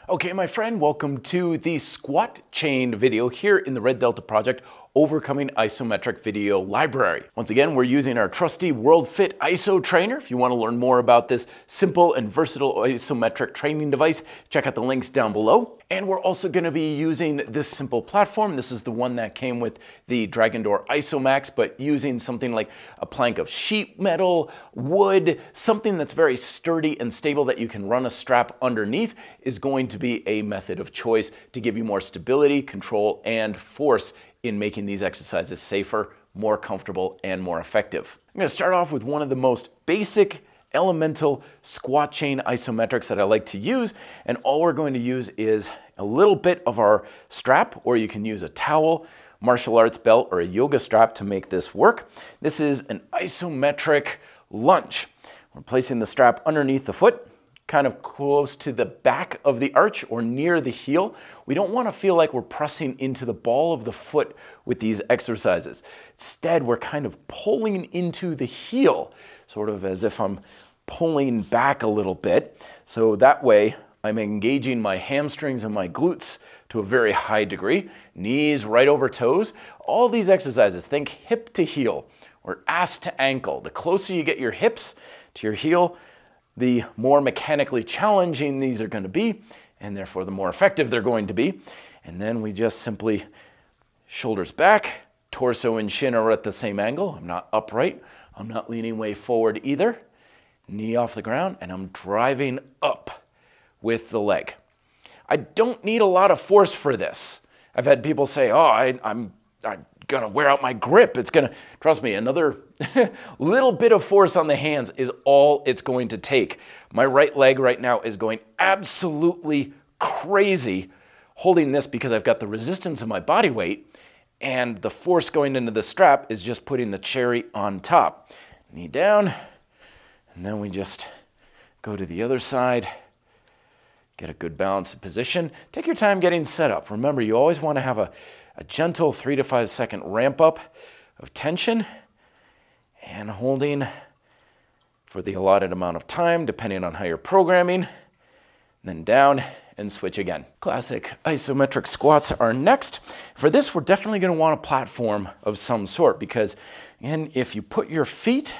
Okay, my friend, welcome to the squat chain video here in the Red Delta Project Overcoming Isometric Video Library. Once again, we're using our trusty WorldFit ISO trainer. If you want to learn more about this simple and versatile isometric training device, check out the links down below. And we're also going to be using this simple platform. This is the one that came with the Dragon Door IsoMax, but using something like a plank of sheet metal, wood, something that's very sturdy and stable that you can run a strap underneath is going to be a method of choice to give you more stability, control, and force in making these exercises safer, more comfortable, and more effective. I'm going to start off with one of the most basic elemental squat chain isometrics that I like to use, and all we're going to use is a little bit of our strap, or you can use a towel, martial arts belt, or a yoga strap to make this work. This is an isometric lunge. We're placing the strap underneath the foot, kind of close to the back of the arch or near the heel. We don't want to feel like we're pressing into the ball of the foot with these exercises. Instead, we're kind of pulling into the heel, sort of as if I'm pulling back a little bit. So that way, I'm engaging my hamstrings and my glutes to a very high degree. Knees right over toes. All these exercises, think hip to heel or ass to ankle. The closer you get your hips to your heel, the more mechanically challenging these are going to be, and therefore the more effective they're going to be. And then we just simply shoulders back, torso and shin are at the same angle. I'm not upright. I'm not leaning way forward either. Knee off the ground, and I'm driving up with the leg. I don't need a lot of force for this. I've had people say, oh, I'm gonna wear out my grip. It's gonna, trust me, another little bit of force on the hands is all it's going to take. My right leg right now is going absolutely crazy holding this because I've got the resistance of my body weight, and the force going into the strap is just putting the cherry on top. Knee down, and then we just go to the other side. Get a good balanced position. Take your time getting set up. Remember, you always want to have a gentle 3 to 5 second ramp up of tension and holding for the allotted amount of time, depending on how you're programming. Then down and switch again. Classic isometric squats are next. For this, we're definitely going to want a platform of some sort because, again, if you put your feet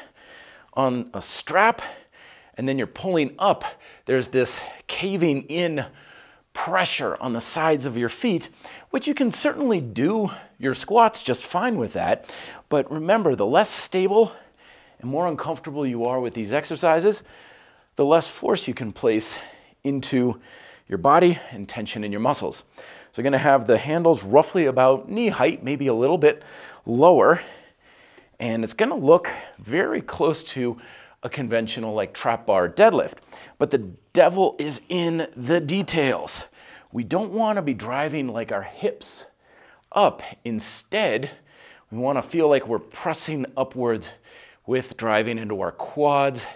on a strap and then you're pulling up, there's this caving in pressure on the sides of your feet, which you can certainly do your squats just fine with that. But remember, the less stable and more uncomfortable you are with these exercises, the less force you can place into your body and tension in your muscles. So you're going to have the handles roughly about knee height, maybe a little bit lower, and it's going to look very close to a conventional like trap bar deadlift. But the devil is in the details. We don't want to be driving like our hips up. Instead, we want to feel like we're pressing upwards with driving into our quads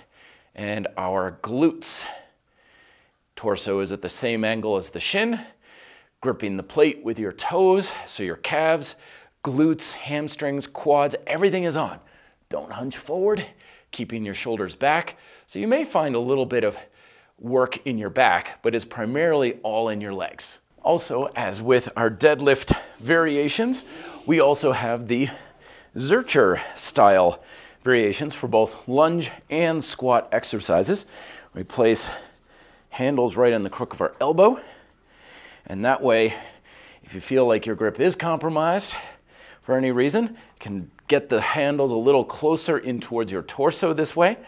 and our glutes. Torso is at the same angle as the shin, gripping the plate with your toes, so your calves, glutes, hamstrings, quads, everything is on. Don't hunch forward, keeping your shoulders back. So you may find a little bit of work in your back, but it's primarily all in your legs. Also, as with our deadlift variations, we also have the Zercher style variations for both lunge and squat exercises. We place handles right in the crook of our elbow, and that way, if you feel like your grip is compromised for any reason, you can get the handles a little closer in towards your torso this way.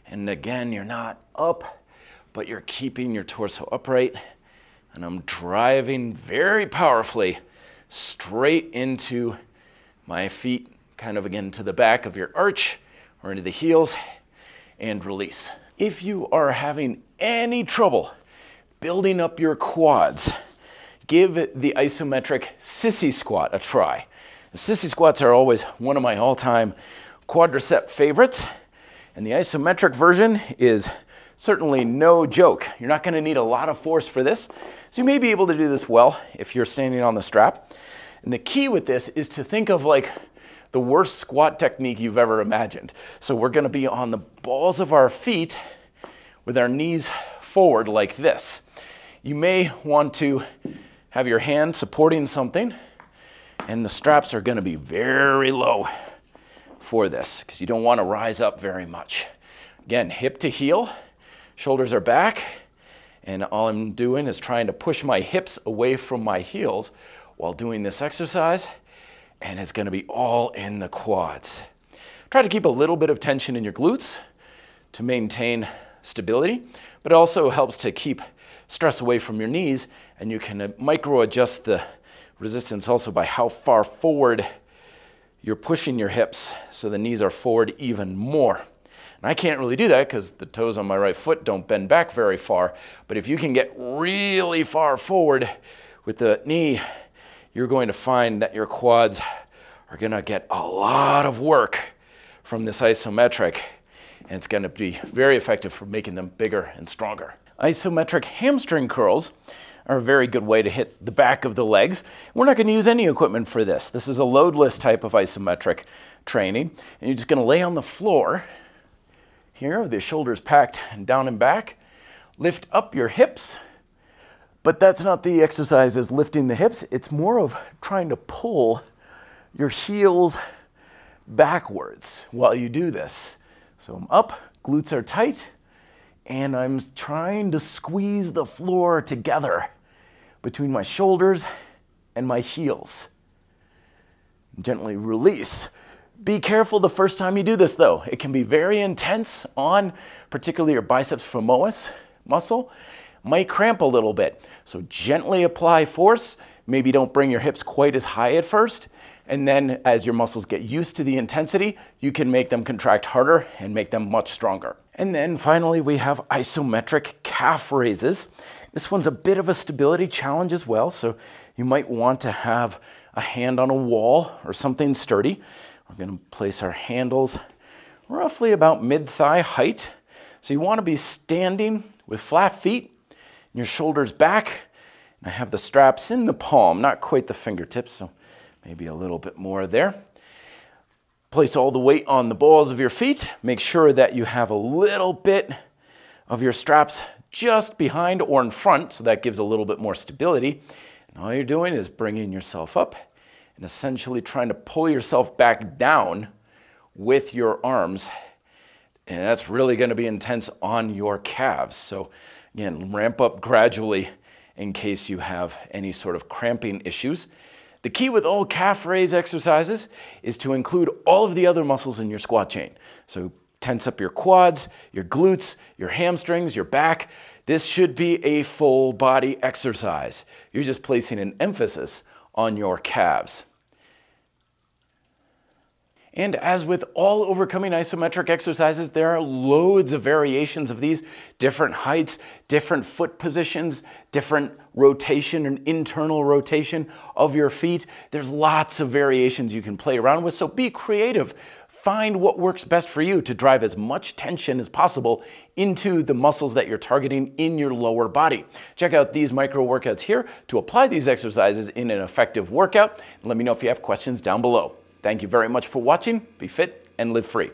And again, you're not up, but you're keeping your torso upright. And I'm driving very powerfully straight into my feet, kind of again to the back of your arch or into the heels, and release. If you are having any trouble building up your quads, give the isometric Sissy Squat a try. The Sissy Squats are always one of my all-time quadricep favorites, and the isometric version is certainly no joke. You're not going to need a lot of force for this, so you may be able to do this well if you're standing on the strap. And the key with this is to think of like the worst squat technique you've ever imagined. So we're going to be on the balls of our feet with our knees forward like this. you may want to have your hand supporting something, and the straps are going to be very low for this because you don't want to rise up very much. Again, hip to heel, shoulders are back, and all I'm doing is trying to push my hips away from my heels while doing this exercise, and it's going to be all in the quads. Try to keep a little bit of tension in your glutes to maintain stability, but it also helps to keep stress away from your knees, and you can micro adjust the resistance also by how far forward you're pushing your hips so the knees are forward even more. And I can't really do that because the toes on my right foot don't bend back very far, but if you can get really far forward with the knee, you're going to find that your quads are going to get a lot of work from this isometric, and it's going to be very effective for making them bigger and stronger. Isometric hamstring curls are a very good way to hit the back of the legs. We're not going to use any equipment for this. This is a loadless type of isometric training, and you're just going to lay on the floor here with your shoulders packed down and back. Lift up your hips, but that's not the exercise as lifting the hips. It's more of trying to pull your heels backwards while you do this. So I'm up, glutes are tight, and I'm trying to squeeze the floor together between my shoulders and my heels. Gently release. Be careful the first time you do this though. It can be very intense on particularly your biceps femoris muscle. Might cramp a little bit. So gently apply force. Maybe don't bring your hips quite as high at first. And then as your muscles get used to the intensity, you can make them contract harder and make them much stronger. And then finally, we have isometric calf raises. This one's a bit of a stability challenge as well. So you might want to have a hand on a wall or something sturdy. We're going to place our handles roughly about mid-thigh height. So you want to be standing with flat feet, your shoulders back. And I have the straps in the palm, not quite the fingertips, so maybe a little bit more there. Place all the weight on the balls of your feet. Make sure that you have a little bit of your straps just behind or in front, so that gives a little bit more stability. And all you're doing is bringing yourself up and essentially trying to pull yourself back down with your arms. And that's really going to be intense on your calves. So again, ramp up gradually in case you have any sort of cramping issues. The key with all calf raise exercises is to include all of the other muscles in your squat chain. So tense up your quads, your glutes, your hamstrings, your back. This should be a full body exercise. You're just placing an emphasis on your calves. And as with all overcoming isometric exercises, there are loads of variations of these, different heights, different foot positions, different rotation and internal rotation of your feet. There's lots of variations you can play around with, so be creative. Find what works best for you to drive as much tension as possible into the muscles that you're targeting in your lower body. Check out these micro workouts here to apply these exercises in an effective workout. And let me know if you have questions down below. Thank you very much for watching. Be fit and live free.